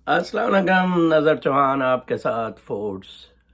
السلام علیکم، نظر چوہان آپ کے ساتھ فورٹس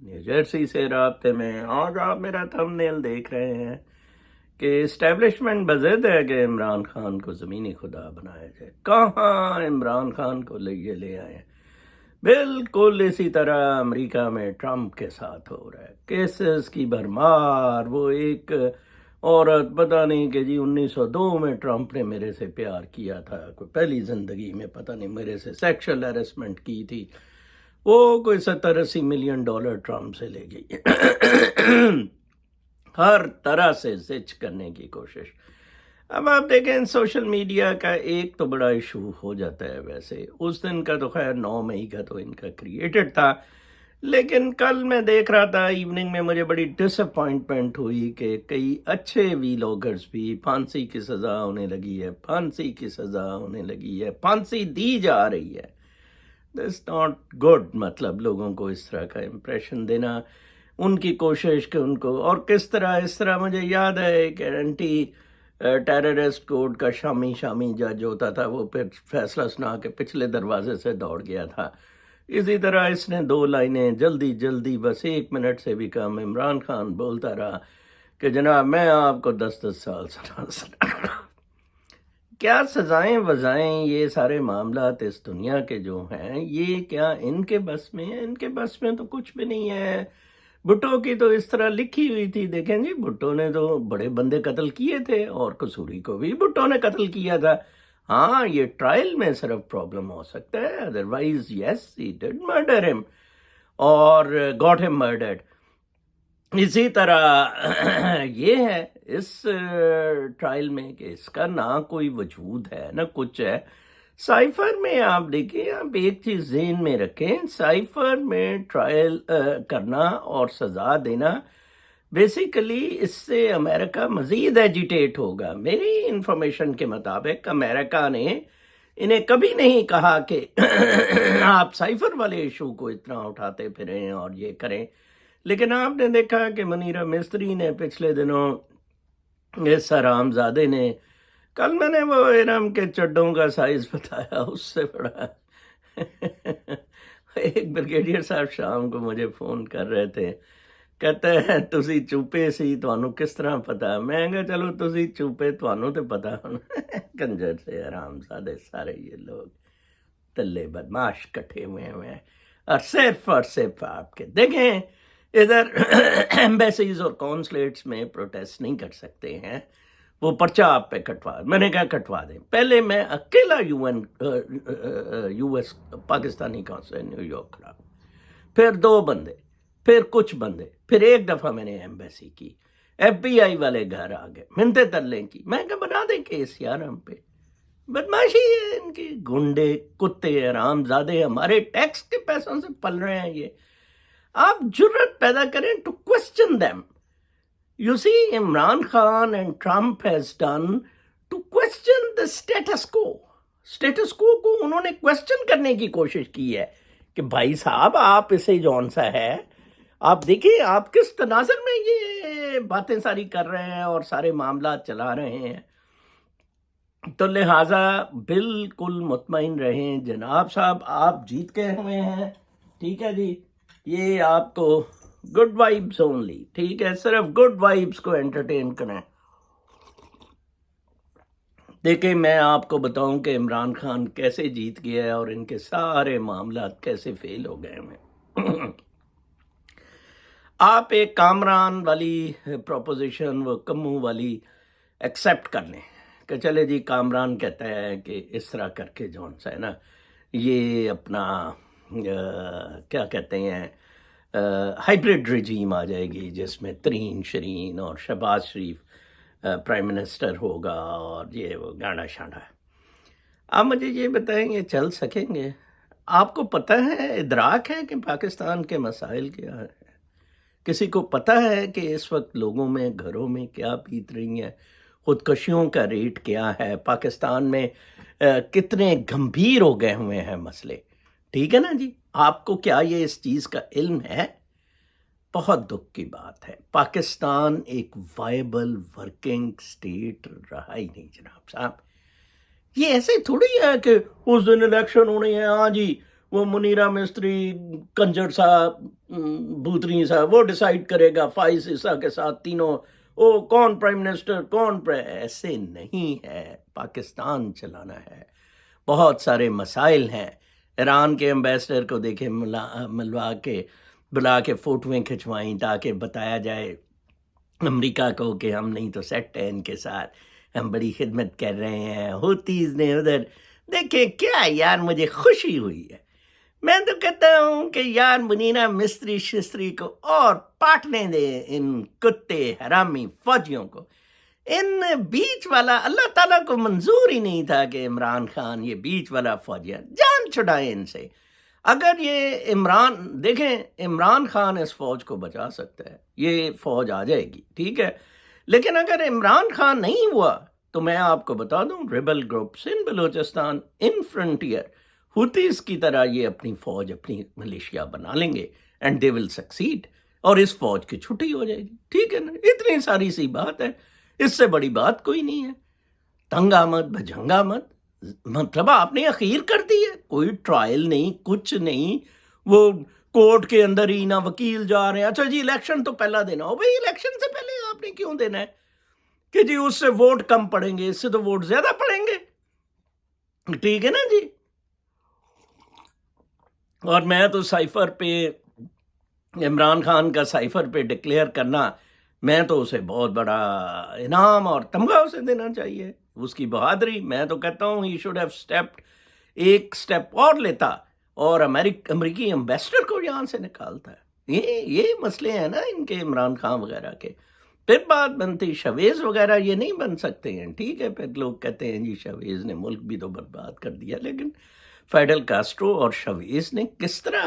نیو جرسی سے رابطے میں. آج آپ میرا تھمبنیل دیکھ رہے ہیں کہ اسٹیبلشمنٹ بضد ہے کہ عمران خان کو زمینی خدا بنایا جائے. کہاں عمران خان کو یہ لے آئے ہیں؟ بالکل اسی طرح امریکہ میں ٹرمپ کے ساتھ ہو رہا ہے. کیسز کی بھرمار. وہ ایک عورت پتہ نہیں کہ جی 1902 میں ٹرمپ نے میرے سے پیار کیا تھا، کوئی پہلی زندگی میں پتہ نہیں میرے سے سیکشل ہیرسمنٹ کی تھی، وہ کوئی 70-80 ملین ڈالر ٹرمپ سے لے گئی. ہر طرح سے زچ کرنے کی کوشش. اب آپ دیکھیں سوشل میڈیا کا ایک تو بڑا ایشو ہو جاتا ہے. ویسے اس دن کا تو خیر 9 مئی کا تو ان کا کریٹڈ تھا، لیکن کل میں دیکھ رہا تھا ایوننگ میں، مجھے بڑی ڈس اپوائنٹمنٹ ہوئی کہ کئی اچھے وی لاگرز بھی پھانسی کی سزا ہونے لگی ہے، پھانسی کی سزا ہونے لگی ہے، پھانسی دی جا رہی ہے. This not good. مطلب لوگوں کو اس طرح کا امپریشن دینا، ان کی کوشش کہ ان کو، اور کس طرح اس طرح مجھے یاد ہے کہ اینٹی ٹیررسٹ کوڈ کا شامی جج ہوتا تھا، وہ پھر فیصلہ سنا کے پچھلے دروازے سے دوڑ گیا تھا. اسی طرح اس نے 2 لائنیں جلدی جلدی بس 1 منٹ سے بھی کم عمران خان بولتا رہا کہ جناب میں آپ کو 10 سال سنا. کیا سزائیں وزائیں یہ سارے معاملات اس دنیا کے جو ہیں، یہ کیا ان کے بس میں ہے؟ ان کے بس میں تو کچھ بھی نہیں ہے. بھٹو کی تو اس طرح لکھی ہوئی تھی، دیکھیں جی بھٹو نے تو بڑے بندے قتل کیے تھے، اور قصوری کو بھی بھٹو نے قتل کیا تھا. ہاں یہ ٹرائل میں صرف پرابلم ہو سکتا ہے، ادروائز یس ہی ڈڈ مرڈر ہم اور گاٹ ہم مرڈرڈ. اسی طرح یہ ہے اس ٹرائل میں کہ اس کا نہ کوئی وجود ہے نہ کچھ ہے. سائفر میں آپ دیکھیں، آپ ایک چیز ذہن میں رکھیں، سائفر میں ٹرائل کرنا اور سزا دینا، بیسیکلی اس سے امریکہ مزید ایجیٹیٹ ہوگا. میری انفارمیشن کے مطابق امریکہ نے انہیں کبھی نہیں کہا کہ آپ سائفر والے ایشو کو اتنا اٹھاتے پھریں اور یہ کریں. لیکن آپ نے دیکھا کہ منیرہ مستری نے پچھلے دنوں اس حرام زادے نے، کل میں نے وہ ارم کے چڈوں کا سائز بتایا، اس سے بڑا ایک بریگیڈیئر صاحب شام کو مجھے فون کر رہے تھے، کہتے ہیں تسی چوپے سی تھانوں کس طرح پتا. میں کہا چلو تسی چوپے تھانوں تو پتا ہونا. کنجر سے حرام زادے سارے یہ لوگ تلے بدماش کٹھے ہوئے ہیں، اور صرف آپ کے دیکھیں ادھر ایمبیسیز اور کونسلیٹس میں پروٹیسٹ نہیں کر سکتے ہیں، وہ پرچہ آپ پہ کٹوا. میں نے کہا کٹوا دیں. پہلے میں اکیلا U S Pakistani council new York کھڑا، پھر 2 بندے، پھر کچھ بندے، پھر ایک دفعہ میں نے ایمبیسی کی، ایف بی آئی والے گھر آ گئے، منتے ترلے کی. میں کہا بنا دیں کیس یار ہم پہ. بدماشی ہے ان کی، گنڈے کتے حرام زادے ہمارے ٹیکس کے پیسوں سے پل رہے ہیں. یہ آپ جرت پیدا کریں to question them. You see, Imran Khan and Trump has done to question the status quo. Status quo کو انہوں نے کوسچن کرنے کی کوشش کی ہے کہ بھائی صاحب آپ اسے جون سا ہے، آپ دیکھیں آپ کس تناظر میں یہ باتیں ساری کر رہے ہیں اور سارے معاملات چلا رہے ہیں. تو لہٰذا بالکل مطمئن رہیں جناب صاحب، آپ جیت گئے ہوئے ہیں. ٹھیک ہے جی، یہ آپ کو گڈ وائبس اونلی، ٹھیک ہے، صرف گڈ وائبس کو انٹرٹین کریں. دیکھیں میں آپ کو بتاؤں کہ عمران خان کیسے جیت گیا ہے اور ان کے سارے معاملات کیسے فیل ہو گئے ہیں. آپ ایک کامران والی پروپوزیشن، وہ کمو والی ایکسیپٹ کر لیں کہ چلے جی کامران کہتا ہے کہ اس طرح کر کے جون سا ہے نا، یہ اپنا کیا کہتے ہیں ہائیبرڈ رجیم آ جائے گی جس میں ترین شرین اور شہباز شریف پرائم منسٹر ہوگا اور یہ وہ گاڑا شاڑا. آپ مجھے یہ بتائیں یہ چل سکیں گے؟ آپ کو پتہ ہے، ادراک ہے کہ پاکستان کے مسائل کیا ہے؟ کسی کو پتہ ہے کہ اس وقت لوگوں میں گھروں میں کیا بیت رہی ہے؟ خودکشیوں کا ریٹ کیا ہے؟ پاکستان میں کتنے گمبھیر ہو گئے ہوئے ہیں مسئلے. ٹھیک ہے نا جی، آپ کو کیا یہ اس چیز کا علم ہے؟ بہت دکھ کی بات ہے، پاکستان ایک وائبل ورکنگ سٹیٹ رہا ہی نہیں جناب صاحب. یہ ایسے تھوڑی ہے کہ اس دن الیکشن ہونی ہے، ہاں جی وہ منیرہ مستری کنجر صاحب بھوتنی صاحب وہ ڈیسائیڈ کرے گا فائز عیسیٰ کے ساتھ تینوں کون پرائم منسٹر ایسے نہیں ہے. پاکستان چلانا ہے. بہت سارے مسائل ہیں. ایران کے امبیسڈر کو دیکھیں بلا کے فوٹویں کھنچوائیں تاکہ بتایا جائے امریکہ کو کہ ہم نہیں تو سیٹ ہے ان کے ساتھ, ہم بڑی خدمت کر رہے ہیں. ہوتیز نے ادھر دیکھیں کیا یار, مجھے خوشی ہوئی ہے. میں تو کہتا ہوں کہ یار منیرہ مستری شستری کو اور پاٹنے دے ان کتے حرامی فوجیوں کو. ان بیچ والا اللہ تعالیٰ کو منظور ہی نہیں تھا کہ عمران خان یہ بیچ والا فوجیاں جان چھڑائے ان سے. اگر یہ دیکھیں عمران خان اس فوج کو بچا سکتا ہے, یہ فوج آ جائے گی ٹھیک ہے, لیکن اگر عمران خان نہیں ہوا تو میں آپ کو بتا دوں ریبل گروپس ان بلوچستان ان فرنٹیئر ہوتیز کی طرح یہ اپنی فوج اپنی ملیشیا بنا لیں گے اینڈ دے ول سکسیڈ, اور اس فوج کی چھٹی ہو جائے گی. ٹھیک ہے نا, اتنی ساری سی بات ہے, اس سے بڑی بات کوئی نہیں ہے. تنگ آمد بھجنگا مت, مطلب آپ نے اخیر کر دی ہے, کوئی ٹرائل نہیں کچھ نہیں. وہ کورٹ کے اندر ہی نہ وکیل جا رہے ہیں, اچھا جی الیکشن تو پہلا دینا ہو. بھائی الیکشن سے پہلے آپ نے کیوں دینا ہے کہ جی اس سے ووٹ کم پڑیں گے, اس سے تو ووٹ زیادہ پڑیں گے. ٹھیک ہے نا جی. اور میں تو سائفر پہ عمران خان کا سائفر پہ ڈکلیئر کرنا, میں تو اسے بہت بڑا انعام اور تمغہ اسے دینا چاہیے, اس کی بہادری. میں تو کہتا ہوں ہی شوڈ ہیو اسٹیپڈ, ایک سٹیپ اور لیتا اور امریکی امبیسڈر کو یہاں سے نکالتا ہے. یہ مسئلے ہیں نا ان کے عمران خان وغیرہ کے. پھر بات بنتی شویز وغیرہ یہ نہیں بن سکتے ہیں. ٹھیک ہے, پھر لوگ کہتے ہیں جی شویز نے ملک بھی تو برباد کر دیا, لیکن فیڈل کاسٹرو اور شویز نے کس طرح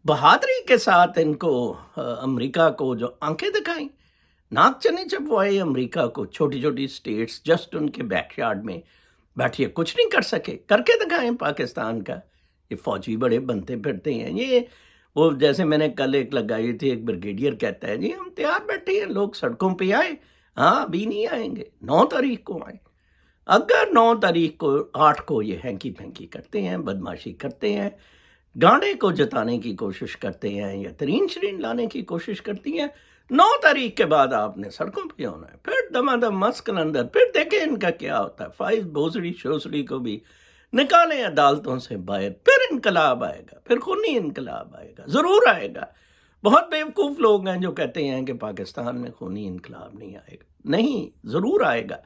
بہادری کے ساتھ ان کو امریکہ کو جو آنکھیں دکھائیں, ناک چنے چبوائے امریکہ کو. چھوٹی چھوٹی سٹیٹس جسٹ ان کے بیک یارڈ میں بیٹھیے, کچھ نہیں کر سکے, کر کے دکھائیں پاکستان کا. یہ فوجی بڑے بنتے پھرتے ہیں. یہ وہ جیسے میں نے کل ایک لگائی تھی, ایک بریگیڈیئر کہتا ہے جی ہم تیار بیٹھے ہیں, لوگ سڑکوں پہ آئے. ہاں ابھی نہیں آئیں گے, 9 تاریخ کو آئیں. اگر 9 تاریخ کو 8 کو یہ ہینکی پھینکی کرتے ہیں, بدماشی کرتے ہیں, گانڈے کو جتانے کی کوشش کرتے ہیں یا ترین شرین لانے کی کوشش کرتی ہیں, 9 تاریخ کے بعد آپ نے سڑکوں پہ ہونا ہے. پھر دمادم مسکل اندر, پھر دیکھیں ان کا کیا ہوتا ہے. فائز بھوسڑی شوسڑی کو بھی نکالیں عدالتوں سے باہر, پھر انقلاب آئے گا, پھر خونی انقلاب آئے گا, ضرور آئے گا. بہت بیوقوف لوگ ہیں جو کہتے ہیں کہ پاکستان میں خونی انقلاب نہیں آئے گا. نہیں, ضرور آئے گا.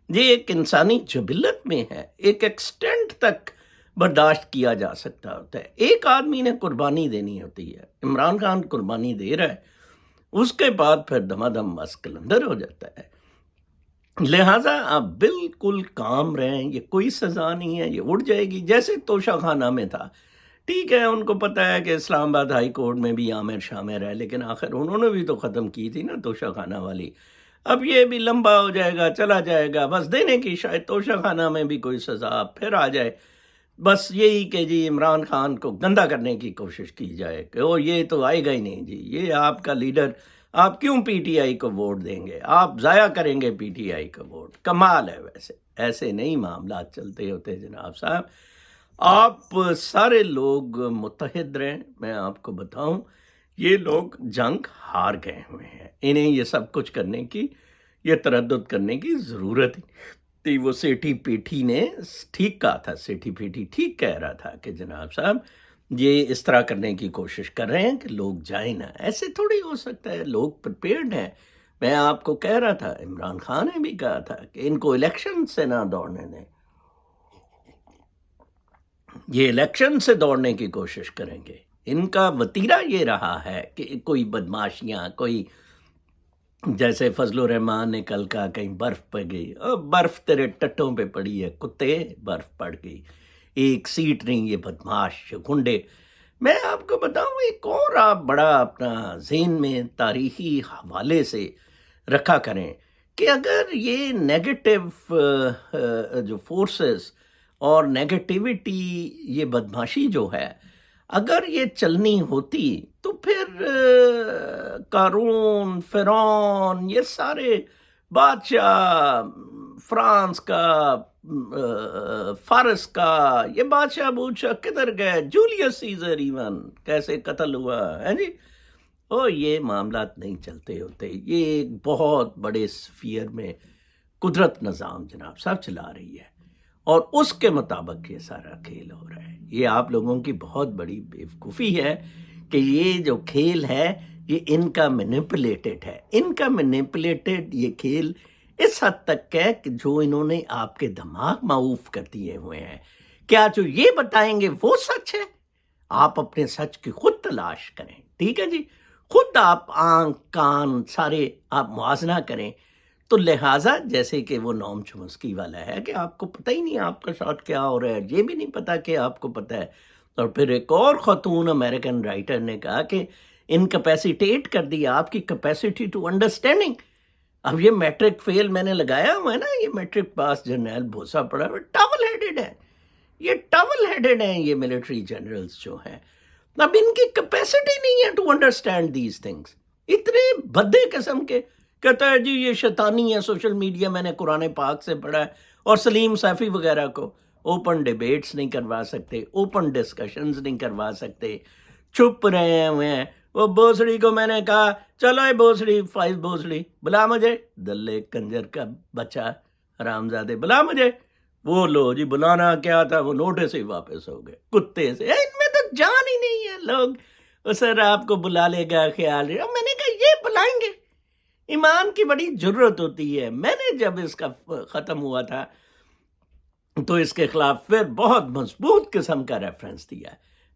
یہ ایک انسانی جبلت میں ہے, ایک ایکسٹینٹ تک برداشت کیا جا سکتا ہوتا ہے. ایک آدمی نے قربانی دینی ہوتی ہے, عمران خان قربانی دے رہا ہے, اس کے بعد پھر دمادم مسکلندر ہو جاتا ہے. لہٰذا آپ بالکل کام رہیں, یہ کوئی سزا نہیں ہے, یہ اڑ جائے گی. جیسے توشہ خانہ میں تھا, ٹھیک ہے ان کو پتہ ہے کہ اسلام آباد ہائی کورٹ میں بھی عامر شامر ہے, لیکن آخر انہوں نے بھی تو ختم کی تھی نا توشہ خانہ والی. اب یہ بھی لمبا ہو جائے گا, چلا جائے گا, بس دینے کی شاید توشہ خانہ میں بھی کوئی سزا پھر آ جائے. بس یہی کہ جی عمران خان کو گندا کرنے کی کوشش کی جائے کہ یہ تو آئے گا ہی نہیں جی, یہ آپ کا لیڈر, آپ کیوں پی ٹی آئی کو ووٹ دیں گے, آپ ضائع کریں گے پی ٹی آئی کو ووٹ. کمال ہے. ویسے ایسے نہیں معاملات چلتے ہوتے جناب صاحب. آپ سارے لوگ متحد رہیں. میں آپ کو بتاؤں یہ لوگ جنگ ہار گئے ہوئے ہیں, انہیں یہ سب کچھ کرنے کی, یہ تردد کرنے کی ضرورت ہی. وہ سیٹھی پیٹھی نے ٹھیک کہا تھا, سیٹھی پیٹھی ٹھیک کہہ رہا تھا کہ جناب صاحب یہ اس طرح کرنے کی کوشش کر رہے ہیں کہ لوگ جائیں نا. ایسے تھوڑی ہو سکتا ہے, لوگ پریپیئرڈ ہیں. میں آپ کو کہہ رہا تھا, عمران خان نے بھی کہا تھا کہ ان کو الیکشن سے نہ دوڑنے دیں, یہ الیکشن سے دوڑنے کی کوشش کریں گے. ان کا وتیرہ یہ رہا ہے کہ کوئی بدماشیاں, کوئی جیسے فضل الرحمان نے کل کہا کہیں برف پڑ گئی, برف تیرے ٹٹوں پہ پڑی ہے کتے, برف پڑ گئی, ایک سیٹ نہیں. یہ بدماش گنڈے. میں آپ کو بتاؤں ایک اور آپ بڑا اپنا ذہن میں تاریخی حوالے سے رکھا کریں کہ اگر یہ نیگیٹو جو فورسز اور نیگیٹیوٹی, یہ بدماشی جو ہے, اگر یہ چلنی ہوتی تو پھر قارون, فرعون, یہ سارے بادشاہ, فرانس کا فارس کا، یہ بادشاہ بادشاہ کدھر گئے، جولیس سیزر ایون کیسے قتل ہوا ہے جی. یہ معاملات نہیں چلتے ہوتے. یہ ایک بہت بڑے سفیر میں قدرت نظام جناب صاحب چلا رہی ہے، اور اس کے مطابق یہ سارا کھیل ہو رہا ہے. یہ آپ لوگوں کی بہت بڑی بیوقوفی ہے کہ یہ جو کھیل ہے یہ ان کا مینیپولیٹڈ ہے. ان کا مینیپولیٹڈ یہ کھیل اس حد تک ہے کہ جو انہوں نے آپ کے دماغ معوف کر دیے ہوئے ہیں. کیا جو یہ بتائیں گے وہ سچ ہے؟ آپ اپنے سچ کی خود تلاش کریں. ٹھیک ہے جی، خود آپ آنکھ کان سارے آپ موازنہ کریں. تو لہٰذا جیسے کہ وہ نوم چومسکی والا ہے کہ آپ کو پتہ ہی نہیں آپ کے ساتھ کیا ہو رہا ہے، یہ بھی نہیں پتا کہ آپ کو پتہ ہے. اور پھر ایک اور خاتون امریکن رائٹر نے کہا کہ انکیپیسیٹیٹ کر دیا آپ کی کیپیسٹی ٹو انڈرسٹینڈنگ. اب یہ میٹرک فیل میں نے لگایا ہوا ہے نا، یہ میٹرک پاس جرنیل بھوسا پڑا ہوا، ٹاول ہیڈڈ ہے. یہ ٹاول ہیڈڈ ہیں یہ ملٹری جنرلز جو ہیں. اب ان کی کیپیسٹی نہیں ہے ٹو انڈرسٹینڈ دیز تھنگس. اتنے بھدے قسم کے کہتا ہے جی یہ شیطانی ہے سوشل میڈیا، میں نے قرآن پاک سے پڑھا ہے. اور سلیم سیفی وغیرہ کو اوپن ڈیبیٹس نہیں کروا سکتے، اوپن ڈسکشنز نہیں کروا سکتے، چھپ رہے ہوئے ہیں. وہ بھوسڑی کو میں نے کہا چلو اے بھوسڑی، فائز بھوسڑی بلا مجھے، دلے کنجر کا بچہ حرامزادے بلا مجھے. وہ لو جی بلانا کیا تھا، وہ نوٹس ہی واپس ہو گئے کتے سے. ان میں تو جان ہی نہیں ہے. لوگ سر آپ کو بلا لے گا خیال رہے. میں نے کہا یہ بلائیں گے؟ ایمان کی بڑی جرت ہوتی ہے. میں نے جب اس کا ختم ہوا تھا تو اس کے خلاف پھر بہت مضبوط قسم کا ریفرنس دیا.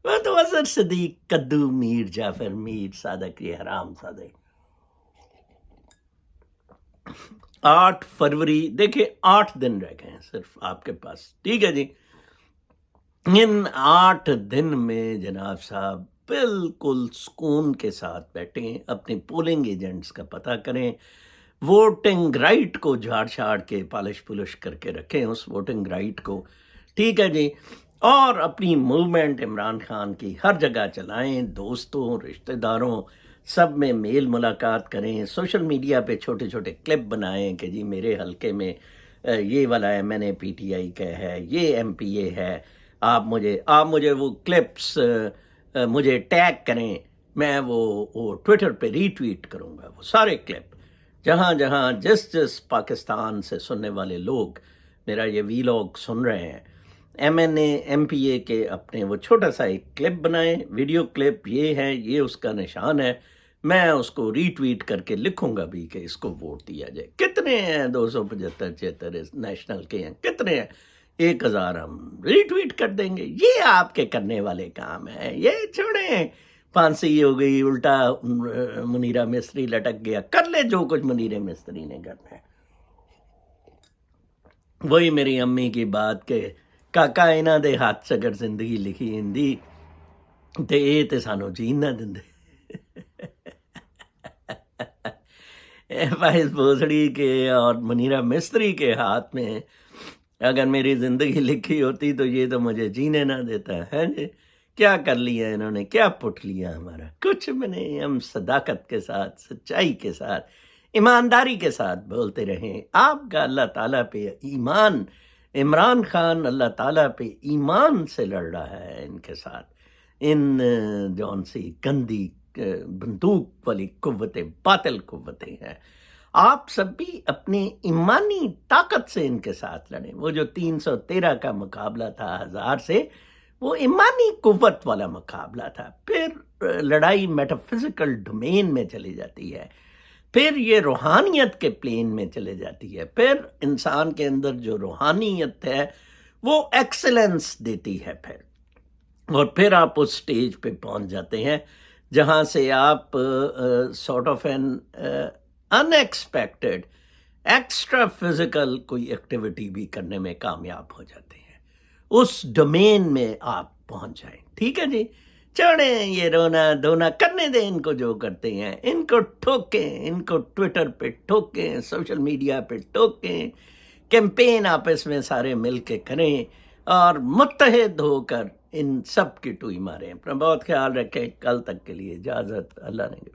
وہ تو اظہر صدیق کدو میر جعفر میر صادق یہ حرام زادے. 8 فروری دیکھیں 8 دن رہ گئے ہیں صرف آپ کے پاس. ٹھیک ہے جی، ان 8 دن میں جناب صاحب بالکل سکون کے ساتھ بیٹھیں، اپنے پولنگ ایجنٹس کا پتہ کریں، ووٹنگ رائٹ کو جھاڑ چھاڑ کے پالش پولش کر کے رکھیں اس ووٹنگ رائٹ کو. ٹھیک ہے جی، اور اپنی موومنٹ عمران خان کی ہر جگہ چلائیں، دوستوں رشتہ داروں سب میں میل ملاقات کریں. سوشل میڈیا پہ چھوٹے چھوٹے کلپ بنائیں کہ جی میرے حلقے میں یہ والا M N A P T I کا ہے، یہ ایم پی اے ہے، آپ مجھے وہ کلپس مجھے ٹیگ کریں، میں وہ ٹویٹر پہ ری ٹویٹ کروں گا وہ سارے کلپ. جہاں جہاں جس پاکستان سے سننے والے لوگ میرا یہ ویلاگ سن رہے ہیں، M N A M P A کے اپنے وہ چھوٹا سا ایک کلپ بنائیں، ویڈیو کلپ یہ ہے، یہ اس کا نشان ہے. میں اس کو ری ٹویٹ کر کے لکھوں گا بھی کہ اس کو ووٹ دیا جائے. کتنے ہیں 275 نیشنل کے ہیں، کتنے ہیں 1000 ہم ری ٹویٹ کر دیں گے. یہ آپ کے کرنے والے کام ہیں. یہ چھوڑیں، پھانسی ہو گئی، الٹا منیرہ مستری لٹک گیا، کر لے جو کچھ منیرہ مستری نے کرنا ہے. وہی میری امی کی بات کہ کاکا انہاں دے ہاتھ سے اگر زندگی لکھی ہندی تے اے تے سانو جین نہ دندے. فائز بھوسڑی کے اور منیرہ مستری کے ہاتھ میں اگر میری زندگی لکھی ہوتی تو یہ تو مجھے جینے نہ دیتا ہے جی. کیا کر لیا انہوں نے، کیا پٹ لیا ہمارا؟ کچھ بھی نہیں. ہم صداقت کے ساتھ، سچائی کے ساتھ، ایمانداری کے ساتھ بولتے رہیں. آپ کا اللہ تعالیٰ پہ ایمان، عمران خان اللہ تعالیٰ پہ ایمان سے لڑ رہا ہے ان کے ساتھ. ان جون سی گندی بندوق والی قوتیں، باطل قوتیں ہیں. آپ سب بھی اپنی ایمانی طاقت سے ان کے ساتھ لڑیں. وہ جو 313 کا مقابلہ تھا 1000 سے، وہ ایمانی قوت والا مقابلہ تھا. پھر لڑائی میٹافزیکل ڈومین میں چلی جاتی ہے، پھر یہ روحانیت کے پلین میں چلے جاتی ہے. پھر انسان کے اندر جو روحانیت ہے وہ ایکسلنس دیتی ہے. اور پھر آپ اس سٹیج پہ پہنچ جاتے ہیں جہاں سے آپ sort of an unexpected extra physical کوئی ایکٹیویٹی بھی کرنے میں کامیاب ہو جاتے ہیں. اس ڈومین میں آپ پہنچ جائیں. ٹھیک ہے جی، چھوڑیں یہ رونا دھونا، کرنے دیں ان کو جو کرتے ہیں. ان کو ٹھوکیں، ان کو ٹویٹر پہ ٹھوکیں، سوشل میڈیا پہ ٹھوکیں، کیمپین آپس میں سارے مل کے کریں اور متحد ہو کر ان سب کی ٹوئی ماریں. اپنا بہت خیال رکھیں. کل تک کے لیے اجازت. اللہ نے